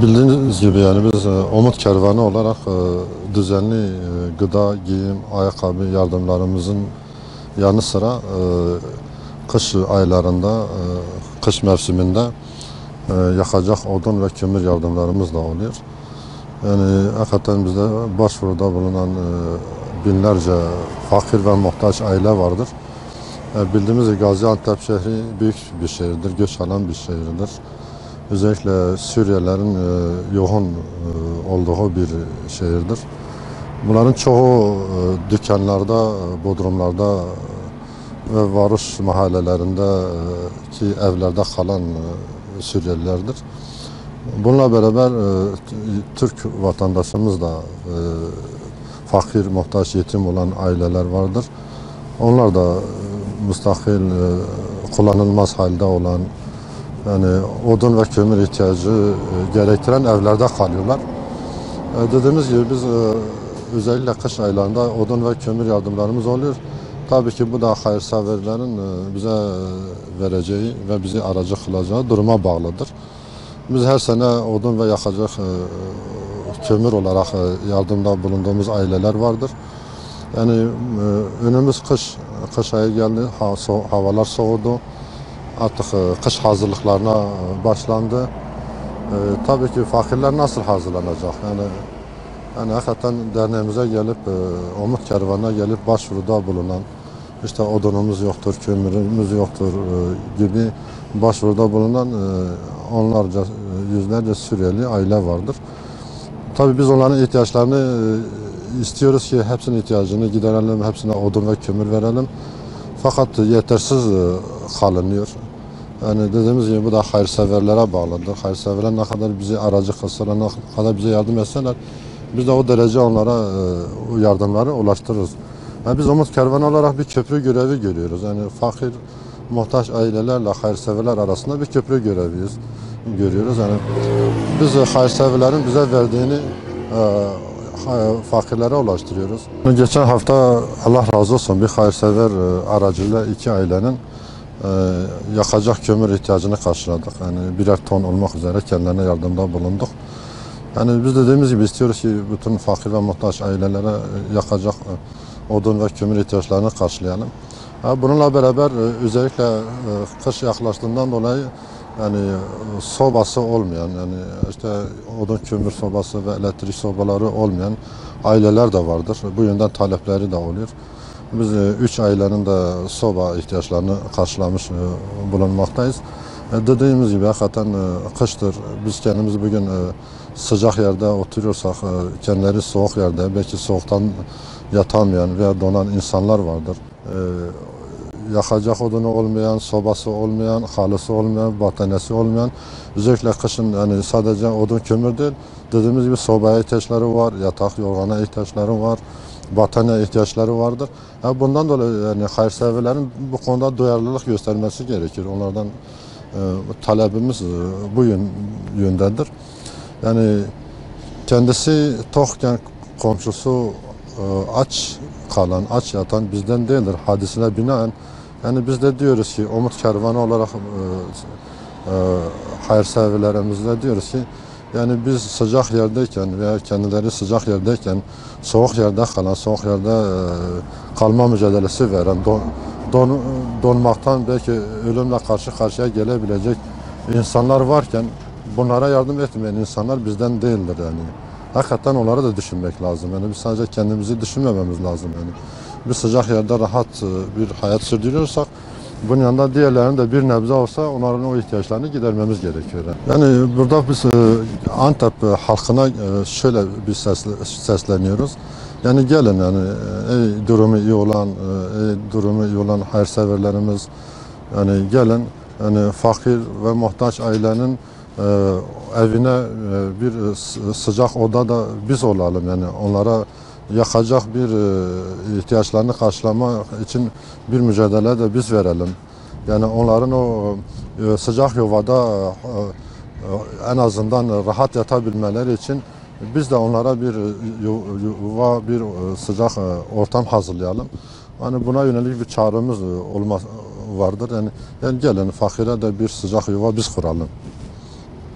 Bildiğiniz gibi yani biz Umut Kervanı olarak düzenli gıda, giyim, ayakkabı yardımlarımızın yanı sıra kış aylarında, kış mevsiminde yakacak odun ve kömür yardımlarımız da oluyor. Yani hakikaten bizde başvuruda bulunan binlerce fakir ve muhtaç aile vardır. Bildiğimiz gibi Gaziantep şehri büyük bir şehirdir, göç alan bir şehirdir. Özellikle Suriyelilerin yoğun olduğu bir şehirdir. Bunların çoğu dükkanlarda, bodrumlarda ve varoş mahallelerindeki evlerde kalan Suriyelilerdir. Bununla beraber Türk vatandaşımız da fakir, muhtaç, yetim olan aileler vardır. Onlar da müstakil, kullanılmaz halde olan, yani odun ve kömür ihtiyacı gerektiren evlerde kalıyorlar. Dediğimiz gibi biz özellikle kış aylarında odun ve kömür yardımlarımız oluyor. Tabii ki bu da hayırseverlerin bize vereceği ve bizi aracı kılacağı duruma bağlıdır. Biz her sene odun ve yakacak kömür olarak yardımda bulunduğumuz aileler vardır. Yani önümüz kış ayı geldi, havalar soğudu. Artık kış hazırlıklarına başlandı. Tabii ki fakirler nasıl hazırlanacak? Yani hakikaten derneğimize gelip, Umut Kervanı'na gelip başvuruda bulunan, işte odunumuz yoktur, kömürümüz yoktur gibi başvuruda bulunan onlarca, yüzlerce Suriyeli aile vardır. Tabii biz onların ihtiyaçlarını istiyoruz ki hepsinin ihtiyacını giderelim, hepsine odun ve kömür verelim. Fakat yetersiz kalınıyor. Yani dediğimiz gibi bu da hayırseverlere bağlıdır. Hayırseverler ne kadar bizi aracı kılsalar, ne kadar bize yardım etseler, biz de o derece onlara o yardımları ulaştırırız. Yani biz Umut Kervanı olarak bir köprü görevi görüyoruz. Yani fakir, muhtaç ailelerle hayırseverler arasında bir köprü görüyoruz. Yani biz hayırseverlerin bize verdiğini fakirlere ulaştırıyoruz. Geçen hafta Allah razı olsun bir hayırsever aracıyla iki ailenin yakacak kömür ihtiyacını karşıladık. Yani birer ton olmak üzere kendilerine yardımda bulunduk. Yani biz dediğimiz gibi istiyoruz ki bütün fakir ve muhtaç ailelere yakacak odun ve kömür ihtiyaçlarını karşılayalım. Bununla beraber özellikle kış yaklaştığından dolayı yani sobası olmayan, yani işte odun kömür sobası ve elektrik sobaları olmayan aileler de vardır. Bu yönden talepleri de oluyor. Biz 3 ailenin de soba ihtiyaçlarını karşılamış bulunmaktayız. Dediğimiz gibi hakikaten kıştır. Biz kendimiz bugün sıcak yerde oturuyorsak, kendileri soğuk yerde, belki soğuktan yatamayan veya donan insanlar vardır. Yakacak odunu olmayan, sobası olmayan, halısı olmayan, battaniyesi olmayan, özellikle kışın yani sadece odun kömür değil, dediğimiz gibi sobaya ihtiyaçları var, yatak yorgana ihtiyaçları var, battaniye ihtiyaçları vardır. Yani bundan dolayı yani hayırseverlerin bu konuda duyarlılık göstermesi gerekir. Onlardan talebimiz bu yöndedir. Yani kendisi tokken komşusu aç kalan, aç yatan bizden değildir. Hadisine binaen yani biz de diyoruz ki Umut Kervanı olarak hayırseverlerimize diyoruz ki yani biz sıcak yerdeyken veya kendileri sıcak yerdeyken soğuk yerde kalan, soğuk yerde kalma mücadelesi veren, donmaktan belki ölümle karşı karşıya gelebilecek insanlar varken bunlara yardım etmeyen insanlar bizden değildir yani. Hakikaten onları da düşünmek lazım. Yani biz sadece kendimizi düşünmememiz lazım yani. Biz sıcak yerde rahat bir hayat sürdürüyorsak bunun yanında diğerlerinin de bir nebze olsa onların o ihtiyaçlarını gidermemiz gerekiyor. Yani burada biz Antep halkına şöyle bir sesleniyoruz. Yani gelin yani durumu iyi olan, durumu iyi olan hayırseverlerimiz yani gelin yani fakir ve muhtaç ailenin evine bir sıcak oda da biz olalım. Yani onlara yakacak bir ihtiyaçlarını karşılama için bir mücadele de biz verelim. Yani onların o sıcak yuvada en azından rahat yatabilmeleri için biz de onlara bir yuva, bir sıcak ortam hazırlayalım. Hani buna yönelik bir çağrımız vardır. Yani gelin fakire de bir sıcak yuva biz kuralım.